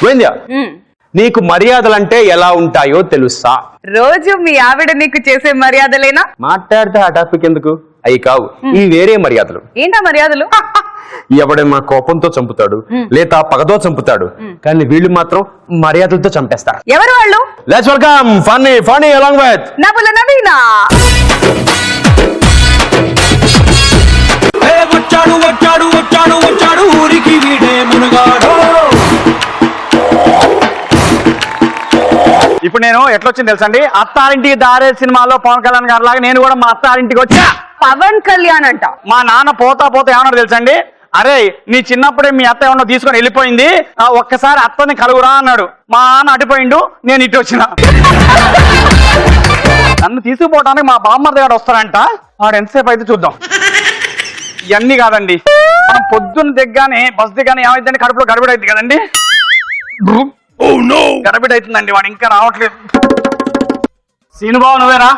గోవింద్య, నీకు మర్యాదలంటే ఎలా ఉంటాయో తెలుసా? రోజు మీ ఆవిడ నీకు చేసే మర్యాదలేనా? మాట్లాడితే ఆ టాపిక్ ఎందుకు, అవి కావు. ఈ వేరే మర్యాదలు. ఏంటా మర్యాదలు? ఎవడేమో కోపంతో చంపుతాడు, లేదా పగతో చంపుతాడు, కానీ వీళ్ళు మాత్రం మర్యాదలతో చంపేస్తారు. ఎవరు వాళ్ళు? Let's welcome funny funny along with నవ్వుల నవీనా. వచ్చాడు వచ్చాడు వచ్చాడు వచ్చాడు ఊరికి వీడే మునగాడు. ఇప్పుడు నేను ఎట్లొచ్చింది తెలుసండి, అత్తారింటికి దారే సినిమాలో పవన్ కళ్యాణ్ గారి లాగా నేను కూడా మా అత్తారింటికి వచ్చా. పవన్ కళ్యాణ్ అంట. మా నాన్న పోతా పోతా ఏమన్నాడు తెలుసండి, అరే నీ చిన్నప్పుడే మీ అత్త ఏమన్నా తీసుకొని వెళ్ళిపోయింది, ఒక్కసారి అత్తని కలుగురా అన్నాడు. మా నాన్న అటుపోయిండు, నేను ఇటు వచ్చిన. నన్ను తీసుకుపోవడానికి మా బామ్మర్ది గారు వస్తారంట. వాడు ఎంతసేపు అయితే చూద్దాం. ఇవన్నీ కాదండి, మనం పొద్దున్న దిగ్గానే బస్ దిగ్గానే ఏమైందండి, కడుపులో గడబిడ అయింది కదండి. గడబిడ అవుతుందండి, వాడు ఇంకా రావట్లేదు. సీనుబాబు నువ్వేనా?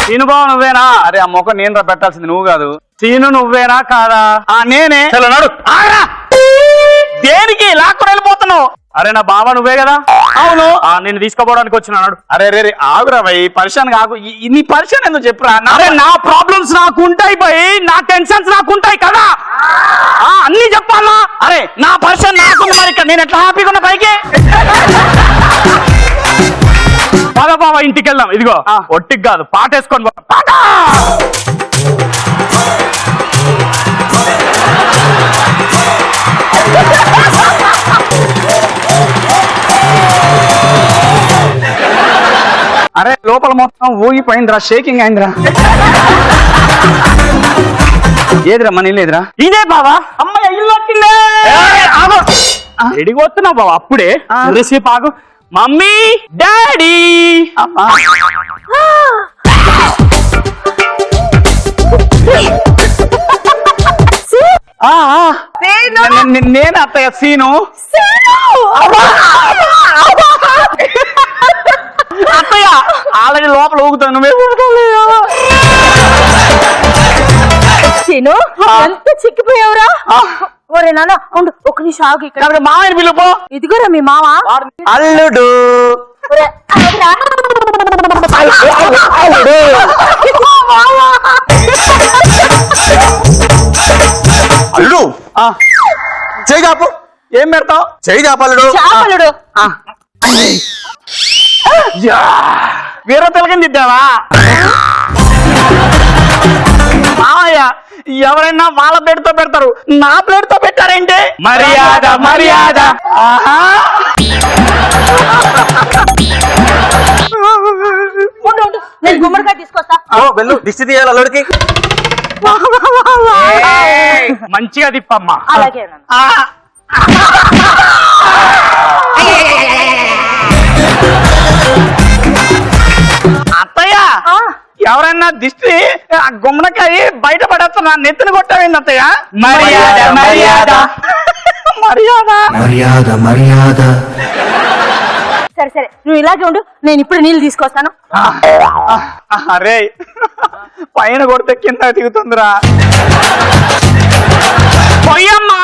సీనుబాబు నువ్వేనా? అరే ఆ మొక్క నేను పెట్టాల్సింది, నువ్వు కాదు. సీను నువ్వేనా కాదా? నేనే. నడు. దేనికి లాక్కుని వెళ్ళిపోతున్నావు? అరే నా బావ నువ్వే కదా? అవును. నేను తీసుకోపోవడానికి వచ్చినాడు. అరే రే ఆగురా భయ్, పరిశాన్ కాకు. నీ పరిశాన్ ఎందుకు చెప్పురా? అరే నా ప్రాబ్లమ్స్ నాకు ఉంటాయి భయ్, నా టెన్షన్స్ నాకు ఉంటాయి కదా, అన్ని చెప్పాలా? అరే నా పరిశాన్ నాకు, నేను ఎట్లా హ్యాపీగా ఉన్నా పైకి. పద బాబా ఇంటికి వెళ్దాం. ఇదిగో ఒట్టికి కాదు, పాట వేసుకొని పాట. అరే లోపల మొత్తం ఊగిపోయిందిరా, షేకింగ్ అయిందిరా. ఏదిరా మన ఇల్లు ఎదురా? ఇదే బావా. అమ్మాయి ఇల్లు వచ్చిందే. ఎడిగొస్తున్నావు బావా అప్పుడే? రేసేపు ఆగు. Mummy daddy. నేను అత్తయ్య సీను. అత్తయ్య ఆల్రెడీ లోపల ఊగుతాను, నువ్వే సీను. ఎంత చిక్కిపోయావురా? ఒరే నాన్న ఉండు, ఒక నిమిషం ఆగు. ఇక్కడ మామయ్య పిలుపు. ఇదిగోరా మీ మామ. అల్లుడు. అల్లుడు చేయి చాపు. ఏం పెడతావు? చేయి చాపల్లుడు. చాపలుడు. వీర తిలకం తిద్దావా? మామయ్య ఎవరైనా వాళ్ళ ప్లేట్ తో పెడతారు, నా ప్లేట్ తో పెట్టారేంటి? మర్యాద మర్యాద. నేను గుమ్మడికాయ తీసుకొస్తా. వెళ్ళు, దిష్టి తీయాలి అల్లుడికి. మంచిగా తిప్పమ్మా. అలాగే. అత్తయ్య ఎవరైనా దిష్టి గుమ్మడికాయ బయట పడేస్తున్నా, నెత్తిని కొట్టావేంది అత్తయ్య? మర్యాద మర్యాద మర్యాద మర్యాద మర్యాద. సరే సరే, నువ్వు ఇలాగే ఉండు, నేను ఇప్పుడు నీళ్ళు తీసుకొస్తాను. అరే పైన కొడితే కింద దిగుతుందిరా. పొయ్యమ్మా.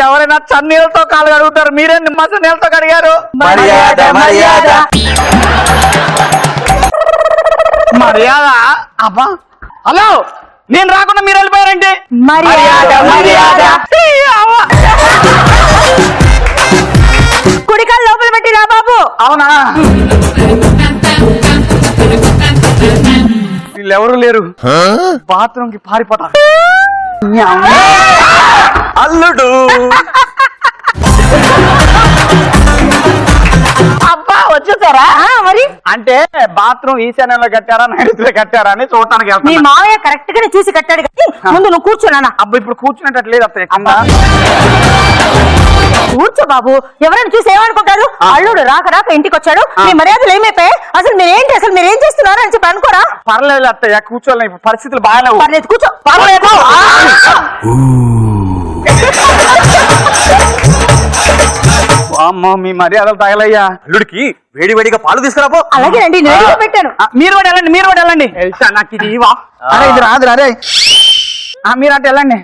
ఎవరైనా చన్నీళ్ళతో కాలు కడుగుతారు, మీరే నిమ్మస నీళ్ళతో కడిగారు. మర్యాద మర్యాద మర్యాద. అబ్బా హలో, నేను రాకుండా మీరు వెళ్ళిపోయారంటే? మర్యాద మర్యాద. కుడికాలు లోపల పెట్టిరా బాబు. అవునా? వీళ్ళెవరు లేరు, బాత్రూమ్ కి పారిపోతారు. అల్లుడు. అబ్బా వచ్చేసారా? మరి అంటే బాత్రూమ్ ఈశాన్యంలో కట్టారా నైరుతిలో కట్టారా అని చూడటానికి మీ వెళ్తున్నా. మావయ్య కరెక్ట్ గానే చూసి కట్టాడు కానీ ముందు నువ్వు కూర్చోనా? అబ్బా ఇప్పుడు కూర్చునేటట్టు లేదు అత్తయ్య కింద. కూర్చో బాబు, ఎవరైనా చూసి ఏమనుకుంటారు? అల్లుడు రాక రాక ఇంటికి వచ్చాడు, మీ మర్యాదలు ఏమైపోయాయి? అసలు మీరేంటి, అసలు మీరేం చేస్తున్నారు అని చెప్పి అనుకోరా? పర్లేదు అత్తయ్య కూర్చోలే, ఇప్పుడు పరిస్థితులు బాగాలేవు. పర్లేదు కూర్చో. పర్లేదు. వామ్మో మీ మర్యాదలు తగలయ్యా. అల్లుడికి వేడి వేడిగా పాలు తీసుకురాపో. అలాగేనండి నేను పెట్టాను. మీరు కూడా వెళ్ళండి, మీరు కూడా వెళ్ళండి. వెళ్తా, నాకు ఇది ఇవా. అరే ఇది రాదు అరే. మీరు అంటే వెళ్ళండి.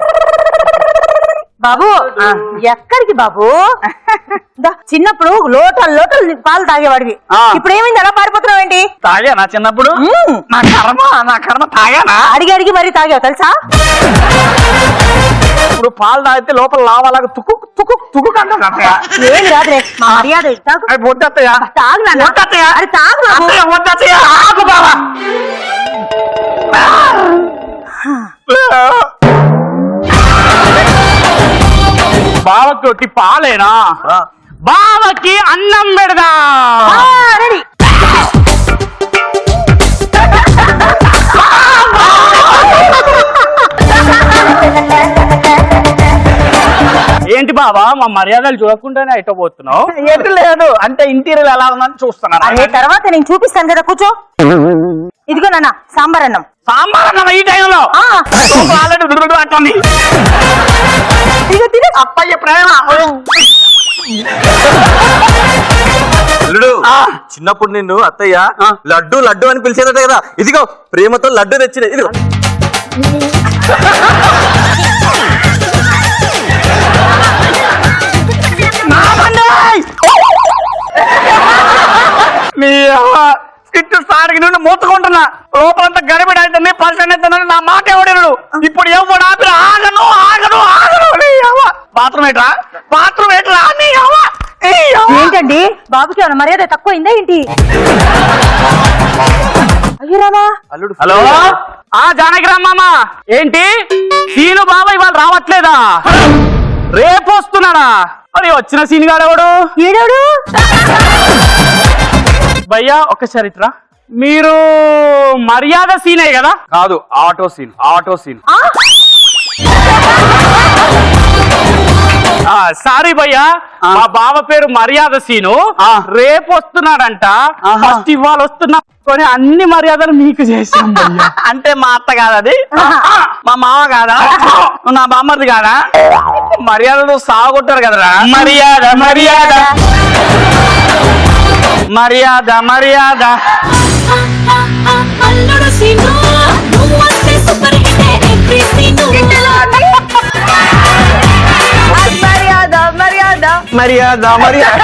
బాబు ఎక్కడికి బాబు? దా, చిన్నప్పుడు లోటలు లోటలు పాలు తాగేవాడివి. ఇప్పుడు ఏమైంది అలా పారిపోతున్నావు ఏంటి? తాగానా చిన్నప్పుడు? నా కర్మ తాగానా? అడిగి అడిగి మరీ తాగావు తెలుసా? ఇప్పుడు పాలు తాగితే లోపల లావాలాగా తుక్కు తుక్కు తుక్కు కంటే ఏమి రాదులే, మా మర్యాద తాగు. వద్దత్తయ్య, తాగు నాన్న. వద్దత్తయ్య, అరే తాగు బాబు. వద్దత్తయ్య, ఆగు బావా. బావకి ఒట్టి పాలేనా? బావకి అన్నం పెడదా. రెడీ. ఏంటి బావా మా మర్యాదలు చూడకుండానే అయిపోతున్నావు? ఎటు లేదు అంటే ఇంటీరియర్ ఎలా ఉందని చూస్తున్నాను. అదే తర్వాత నేను చూపిస్తాను కదా, కూర్చో. ఇదిగో నాన్న సాంబార్ అన్నం. సాంబార్ అన్నం ఈ టైంలో? ఆల్రెడీ అంటుంది. ఇదిగో తిను. అప్పయ్య ప్రేమ. అల్లుడు చిన్నప్పుడు నిన్ను అత్తయ్య లడ్డు లడ్డు అని పిలిచేదట కదా, ఇదిగో ప్రేమతో లడ్డు తెచ్చిన. ఇదిగో నీ ఇట్టు సారికి నుండి మూతుకుంటున్నా, లోపలంతా గడిబిడి అవుతుంది, పరిశ్రమ అవుతుందని నా మాట ఎవడను. ఇప్పుడు ఎవడు ఆపి ఆగను ఆగను ఆగను. బాత్రూమ్ ఎట్రా, బాత్రూమ్ ఎట్రా. ఏంటండి బాబుకి ఏమైనా మర్యాద తక్కువైందా ఏంటి? అయ్యో రామా. అల్లుడు హలో జానకి రామ్మా. ఏంటి సీను బాబా ఇవాళ రావట్లేదా? రేపు వస్తున్నాడా? మరి వచ్చిన సీన్ గాడెవడు? ఏడాడు భయ్యా ఒక్కసారి ఇట్రా. మీరు మర్యాద సీనే కదా? కాదు, auto scene. Auto scene. Sorry భయ్యా, మా బావ పేరు మర్యాద సీను. రేపు వస్తున్నాడంట. ఫస్ట్ ఇవాళ వస్తున్నా కొని అన్ని మర్యాదలు మీకు చేసాం భయ్యా. అంటే మా అత్త కాదు, అది మా మామ కాదా, నా బామ్మది కాదా? మర్యాదలు సాగొట్టారు కదరా. మర్యాద మర్యాద మర్యాద మర్యాద. అల్లుడు సీను నువ్వు వస్తే సూపర్ హిట్ ఎవ్రీ సీను. మర్యాద మర్యాద మర్యాద మర్యాద.